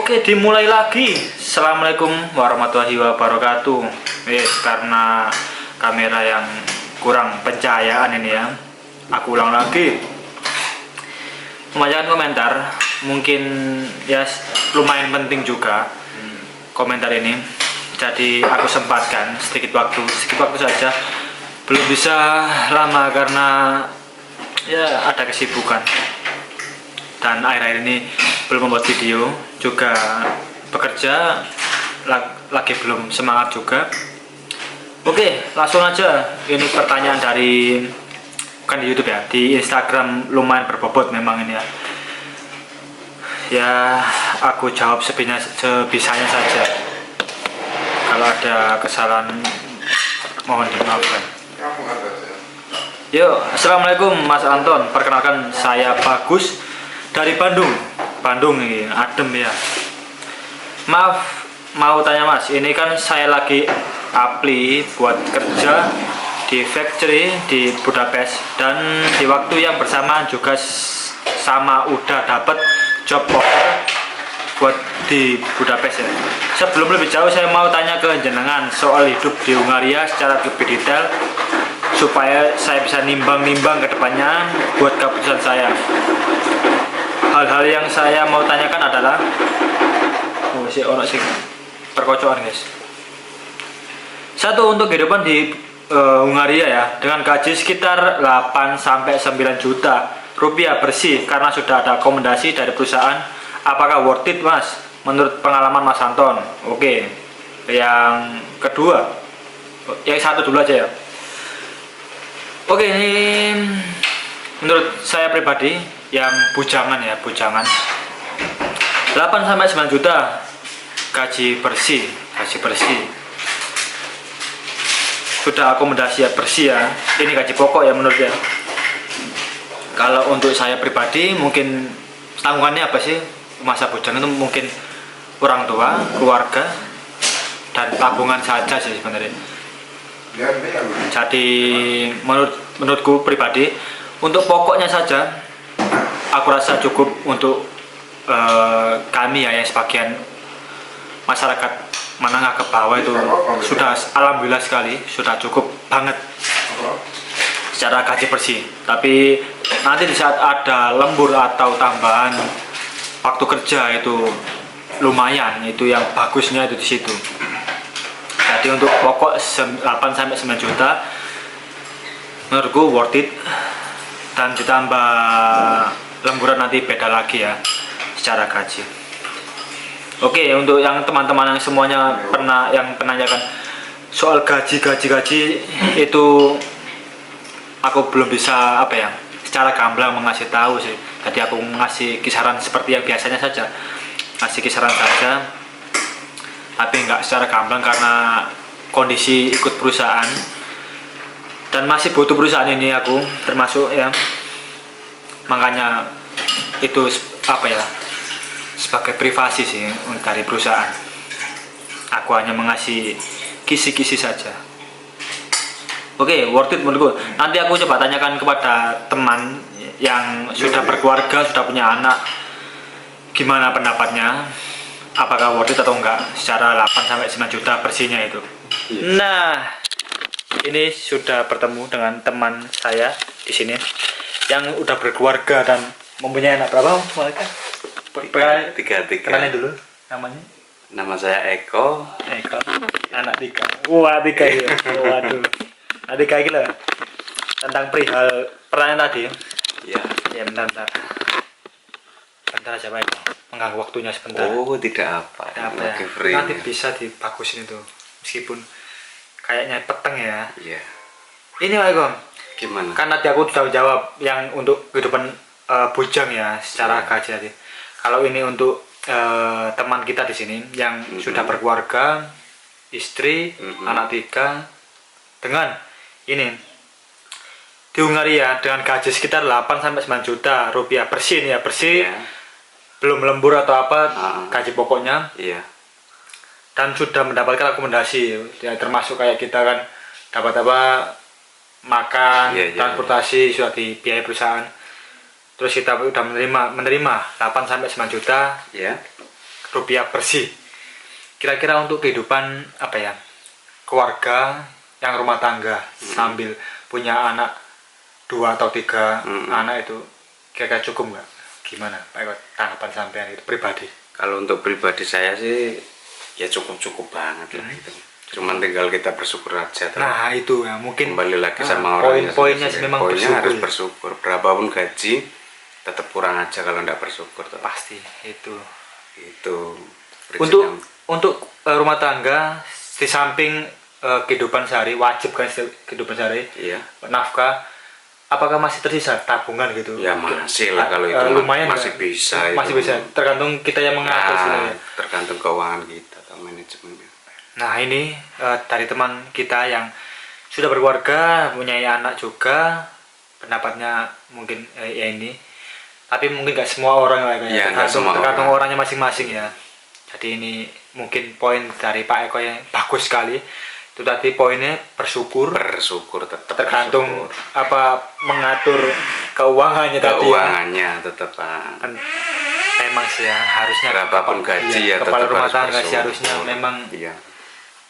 Oke, dimulai lagi. Assalamualaikum warahmatullahi wabarakatuh. Karena kamera yang kurang pencahayaan ini ya, aku ulang lagi. Membacakan komentar, mungkin ya lumayan penting juga komentar ini. Jadi aku sempatkan sedikit waktu saja. Belum bisa lama karena ya ada kesibukan. Dan akhir-akhir ini belum membuat video, juga bekerja lagi belum semangat juga. Oke, langsung aja. Ini pertanyaan dari, bukan di YouTube ya, di Instagram, lumayan berbobot memang ini ya. Ya aku jawab sebisanya saja. Kalau ada kesalahan mohon dimaafkan. Yuk, assalamualaikum Mas Anton. Perkenalkan, saya Bagus dari Bandung ini, adem ya. Maaf, mau tanya Mas, ini kan saya lagi apply buat kerja di factory di Budapest, dan di waktu yang bersamaan juga sama udah dapet job offer buat di Budapest ya. Sebelum lebih jauh, saya mau tanya ke jenengan soal hidup di Hungaria secara lebih detail, supaya saya bisa nimbang-nimbang ke depannya buat keputusan saya. Hal-hal yang saya mau tanyakan adalah perkocokan guys. Satu, untuk kehidupan di Hungaria ya, dengan gaji sekitar 8-9 juta rupiah bersih, karena sudah ada akomodasi dari perusahaan, apakah worth it Mas menurut pengalaman Mas Anton? Oke, yang kedua, yang satu dulu aja ya. Oke, ini menurut saya pribadi yang bujangan 8-9 juta gaji bersih, sudah akomodasi ya, bersih ya, ini gaji pokok ya menurut ya. Kalau untuk saya pribadi, mungkin tanggungannya apa sih masa bujangan itu? Mungkin orang tua, keluarga, dan tabungan saja sih sebenarnya. Jadi menurutku pribadi, untuk pokoknya saja aku rasa cukup untuk kami ya, yang sebagian masyarakat menengah ke bawah itu sudah alhamdulillah sekali, sudah cukup banget secara gaji bersih. Tapi nanti di saat ada lembur atau tambahan waktu kerja itu lumayan, itu yang bagusnya itu di situ. Jadi untuk pokok 8-9 juta menurutku worth it, dan ditambah lemburan nanti beda lagi ya secara gaji. Oke, untuk yang teman-teman yang semuanya yang penanyakan soal gaji itu, aku belum bisa apa ya, secara gamblang mengasih tahu sih. Jadi aku mengasih kisaran seperti yang biasanya saja, kasih kisaran saja, tapi nggak secara gamblang karena kondisi ikut perusahaan, dan masih butuh perusahaan ini aku termasuk ya. Makanya itu apa ya, sebagai privasi sih dari perusahaan. Aku hanya mengasih kisi-kisi saja. Oke, worth it menurutku. Nanti aku coba tanyakan kepada teman yang sudah berkeluarga, sudah punya anak, gimana pendapatnya, apakah worth it atau enggak secara 8-9 juta bersihnya itu. Nah, ini sudah bertemu dengan teman saya di sini yang udah berkeluarga dan mempunyai anak. Berapa mereka? Tiga. Kenalin dulu namanya. Nama saya Eko. Anak 3. Wah, 3 ya. Waduh. Adik lagi lah. Tentang perihal pertanyaan tadi. Ya. Ya, bentar aja Pak Eko. Mengganggu waktunya sebentar. Oh, tidak apa. Ya. Free Nanti ya. bisa dibagusin itu. Meskipun kayaknya peteng ya. Iya. Ini Pak Eko. Gimana? Kan tadi aku sudah jawab yang untuk kehidupan bujang ya secara gaji tadi. Kalau ini untuk teman kita di sini yang sudah berkeluarga, istri, anak 3, dengan ini di Hungaria dengan gaji sekitar 8-9 juta rupiah bersih ya, bersih, belum lembur atau apa, gaji pokoknya. Iya. Dan sudah mendapatkan akomodasi ya, termasuk kayak kita kan dapat apa, makan, transportasi sudah dibiayai perusahaan. Terus kita udah menerima 8-9 juta. Ya. rupiah bersih. Kira-kira untuk kehidupan apa ya, keluarga yang rumah tangga sambil punya anak 2 atau 3 anak itu kira-kira cukup nggak? Gimana Pak Eko, tanggapan sampean itu pribadi? Kalau untuk pribadi saya sih ya cukup banget lah itu. Cuman tinggal kita bersyukur aja. Nah itu ya mungkin kembali lagi sama orang. Poin-poinnya memang poinnya bersyukur. harus bersyukur. Berapapun gaji tetap kurang aja kalau nggak bersyukur. Pasti itu. Itu. Untuk rumah tangga di samping kehidupan sehari wajib kan, kehidupan sehari, iya. Nafkah, apakah masih tersisa tabungan gitu? Ya masih lah kalau itu lumayan masih ya? bisa. Masih itu. bisa. Tergantung kita yang mengatur Nah, ya. tergantung keuangan kita atau manajemennya. Nah ini dari teman kita yang sudah berkeluarga, punya anak juga, pendapatnya mungkin ya ini. Tapi mungkin nggak semua orang lah Ya, tergantung orangnya masing-masing ya. Jadi ini mungkin poin dari Pak Eko yang bagus sekali. Itu tadi poinnya bersyukur. Bersyukur tetap. Tergantung bersyukur. apa mengatur keuangannya tadi. Keuangannya tetap Pak. Kan memang sih ya harusnya Berapapun gaji ya kepala tetap rumah harus tangga sih bersyukur. harusnya memang Iya.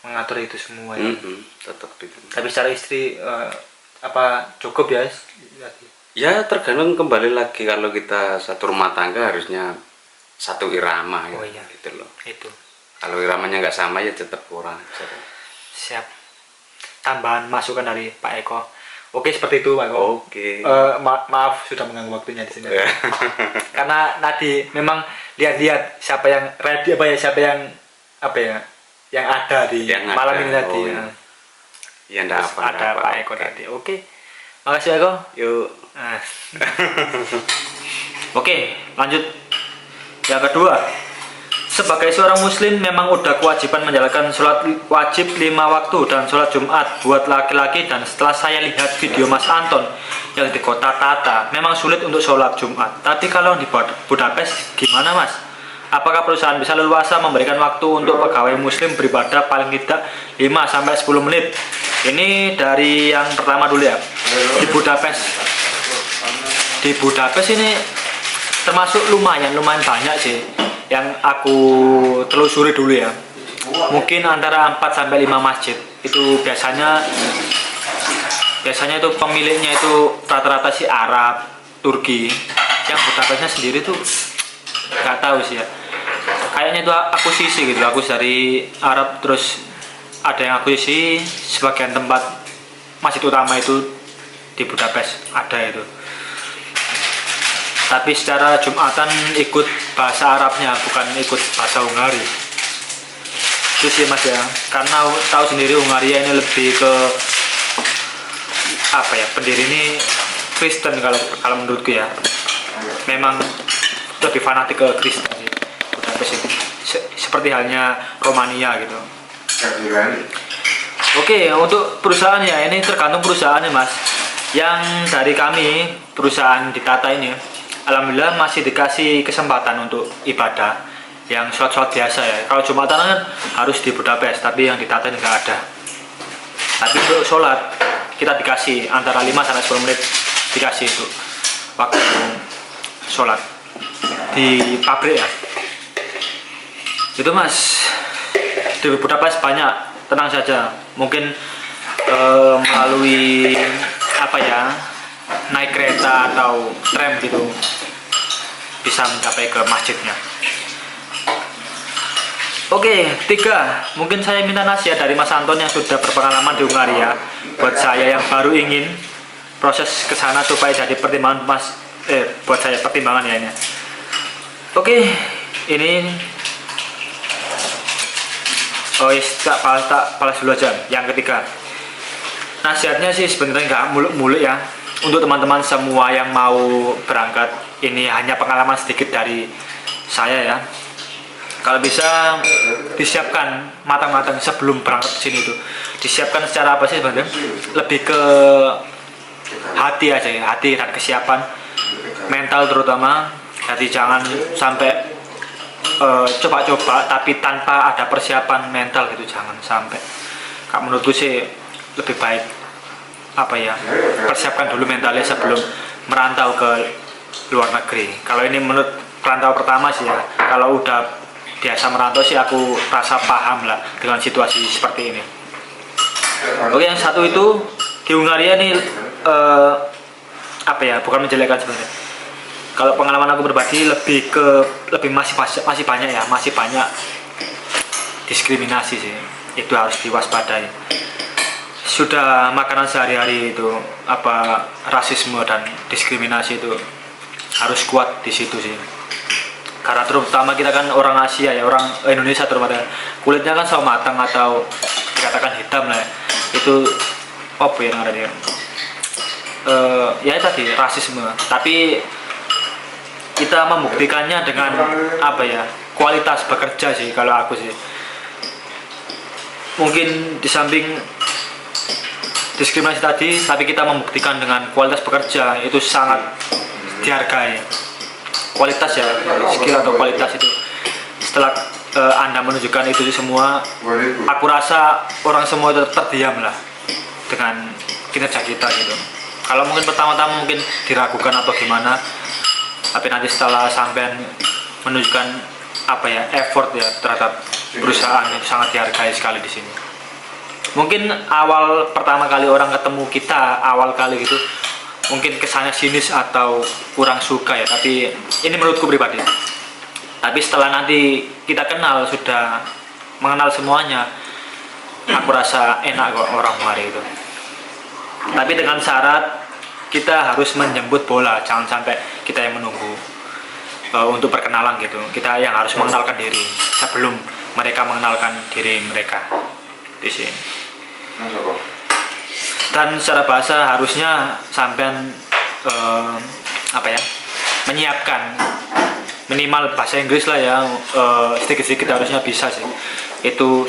mengatur itu semua ya. Tetap itu. Tapi secara istri apa cukup ya? Ya tergantung kembali lagi kalau kita satu rumah tangga harusnya satu irama ya, Oh iya. gitu loh. Itu. Kalau iramanya nggak sama ya tetap kurang. Siap. Tambahan masukan dari Pak Eko. Oke seperti itu Pak Eko. Oke. Maaf sudah mengganggu waktunya di sini. Karena tadi memang lihat-lihat siapa yang ready siapa yang yang ada di Yang malam ada. ini tadi. Oh, iya. Ya enggak Terus apa ada Pak Eko tadi. Oke. Makasih Eko. Yuk. Nah. Oke, lanjut. Yang kedua, sebagai seorang muslim memang udah kewajiban menjalankan sholat wajib 5 waktu dan sholat Jumat buat laki-laki. Dan setelah saya lihat video Mas Anton yang di kota Tata, memang sulit untuk sholat Jumat. Tapi kalau di Budapest gimana Mas? Apakah perusahaan bisa leluasa memberikan waktu untuk pegawai muslim beribadah paling tidak 5-10 menit? Ini dari yang pertama dulu ya. Di Budapest. Di Budapest ini termasuk lumayan banyak sih yang aku telusuri dulu ya. Mungkin antara 4-5 masjid. Itu biasanya itu pemiliknya itu rata-rata sih Arab, Turki. Yang Budapestnya sendiri tuh nggak tahu sih ya. Kayaknya itu akuisisi gitu, dari Arab, terus ada yang akuisisi sebagian tempat masjid utama itu di Budapest ada itu. Tapi secara Jumatan ikut bahasa Arabnya, bukan ikut bahasa Hungari. Itu sih Mas ya, karena tahu sendiri Hungaria ini lebih ke pendiri ini Kristen kalau menurutku ya. Memang lebih fanatik ke Kristen sih Budapest ini. Seperti halnya Romania gitu. Oke, untuk perusahaan ya, ini tergantung perusahaannya Mas. Yang dari kami, perusahaan di Tata ini, alhamdulillah masih dikasih kesempatan untuk ibadah yang sholat biasa ya. Kalau Jumatan kan harus di Budapest, tapi yang di Tata ini nggak ada. Tapi untuk sholat kita dikasih antara 5-10 menit dikasih itu waktu sholat di pabrik ya. Itu Mas, di Budapest banyak, tenang saja. Mungkin melalui naik kereta atau tram gitu bisa mencapai ke masjidnya. Oke, 3, mungkin saya minta nasihat dari Mas Anton yang sudah berpengalaman di Hungaria. Buat saya yang baru ingin proses ke sana supaya jadi pertimbangan buat saya pertimbangan ya ini. Oke, ini tak balas dulu aja. Yang ketiga, nasihatnya sih sebenarnya nggak muluk-muluk ya. Untuk teman-teman semua yang mau berangkat, ini hanya pengalaman sedikit dari saya ya. Kalau bisa disiapkan matang-matang sebelum berangkat ke sini itu. Disiapkan secara apa sih sebenarnya? Lebih ke hati aja ya, hati dan kesiapan mental terutama. Jadi jangan sampai coba-coba tapi tanpa ada persiapan mental gitu, jangan sampai. Menurutku sih lebih baik persiapkan dulu mentalnya sebelum merantau ke luar negeri. Kalau ini menurut perantau pertama sih ya, kalau udah biasa merantau sih aku rasa paham lah dengan situasi seperti ini. Oke, yang satu itu di Hungaria nih apa ya, bukan menjelekkan sebenarnya. Kalau pengalaman aku pribadi masih banyak diskriminasi sih. Itu harus diwaspadai. Sudah makanan sehari-hari itu apa rasisme dan diskriminasi itu harus kuat di situ sih. Karena terutama kita kan orang Asia ya, orang Indonesia terutama kulitnya kan sawo matang atau dikatakan hitam lah. Itu apa yang ada dia? Ya tadi rasisme. Tapi kita membuktikannya dengan apa ya? Kualitas bekerja sih kalau aku sih. Mungkin di samping diskriminasi tadi, tapi kita membuktikan dengan kualitas bekerja itu sangat dihargai. Kualitas ya, skill atau kualitas itu setelah Anda menunjukkan itu semua, aku rasa orang semua itu terdiam lah dengan kinerja kita gitu. Kalau mungkin pertama-tama mungkin diragukan atau gimana, tapi nanti setelah sampai menunjukkan apa ya, effort ya terhadap perusahaan, itu sangat dihargai sekali di sini. Mungkin awal pertama kali orang ketemu kita, awal kali gitu, mungkin kesannya sinis atau kurang suka ya, tapi ini menurutku pribadi. Tapi setelah nanti kita kenal, sudah mengenal semuanya, aku rasa enak kok orang Hungaria itu. Tapi dengan syarat kita harus menjemput bola, jangan sampai kita yang menunggu untuk perkenalan gitu. Kita yang harus mengenalkan diri sebelum mereka mengenalkan diri mereka di sini. Dan secara bahasa harusnya sampean apa ya, menyiapkan minimal bahasa Inggris lah ya, sedikit-sedikit harusnya bisa sih. Itu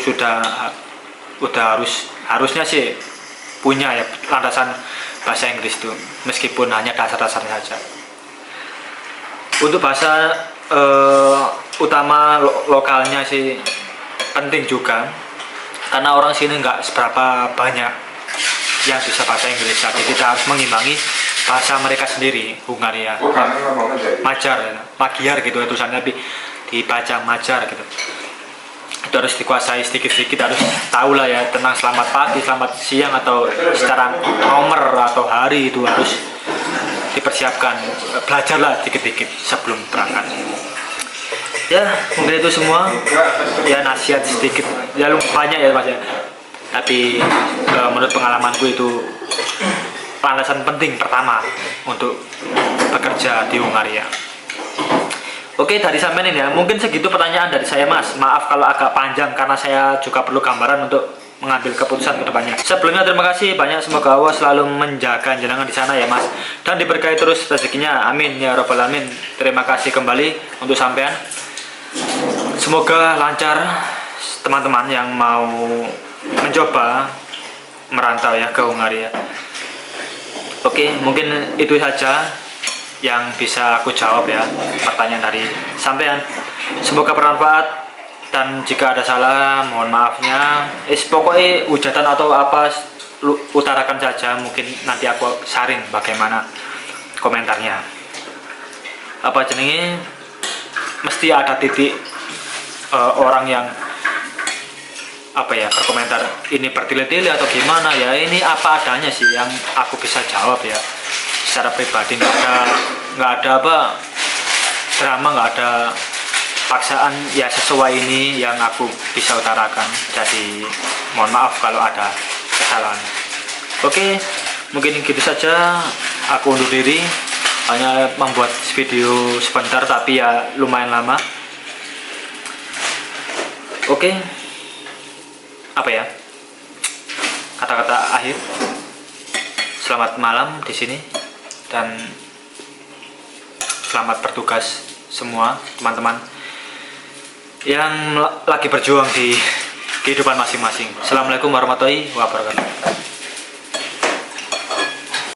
harusnya sih punya ya landasan bahasa Inggris itu, meskipun hanya dasar-dasarnya saja. Untuk bahasa utama lokalnya sih penting juga, karena orang sini nggak seberapa banyak yang bisa bahasa Inggris, tapi kita harus mengimbangi bahasa mereka sendiri, Hungaria, Magyar gitu ya tulisannya, tapi dibaca Magyar gitu. Itu harus dikuasai sedikit-sedikit, harus tahu lah ya tentang selamat pagi, selamat siang, atau secara nomor atau hari itu harus dipersiapkan, belajarlah dikit-dikit sebelum berangkat. Ya mungkin itu semua ya, nasihat sedikit ya, banyak ya mas ya, tapi menurut pengalamanku itu landasan penting pertama untuk bekerja di Hungaria. Oke, dari sampean ini ya, mungkin segitu pertanyaan dari saya mas. Maaf kalau agak panjang karena saya juga perlu gambaran untuk mengambil keputusan ke depannya. Sebelumnya terima kasih banyak, semoga Allah selalu menjaga jenengan di sana ya mas, dan diberkahi terus rezekinya, amin ya robbal alamin. Terima kasih kembali untuk sampean. Semoga lancar teman-teman yang mau mencoba merantau ya ke Hungaria. Oke, mungkin itu saja yang bisa aku jawab ya, pertanyaan dari sampean. Semoga bermanfaat, dan jika ada salah mohon maafnya. Pokoknya hujatan atau apa utarakan saja, mungkin nanti aku saring bagaimana komentarnya. Apa jenenge, mesti ada titik orang yang apa ya, berkomentar ini bertele-tele atau gimana ya. Ini apa adanya sih yang aku bisa jawab ya secara pribadi, nggak ada apa drama, nggak ada paksaan ya, sesuai ini yang aku bisa utarakan. Jadi mohon maaf kalau ada kesalahan. Oke, mungkin gitu saja, aku undur diri, hanya membuat video sebentar tapi ya lumayan lama. Oke, apa ya, kata-kata akhir, selamat malam di sini, dan selamat bertugas semua teman-teman yang lagi berjuang di kehidupan masing-masing. Assalamualaikum warahmatullahi wabarakatuh.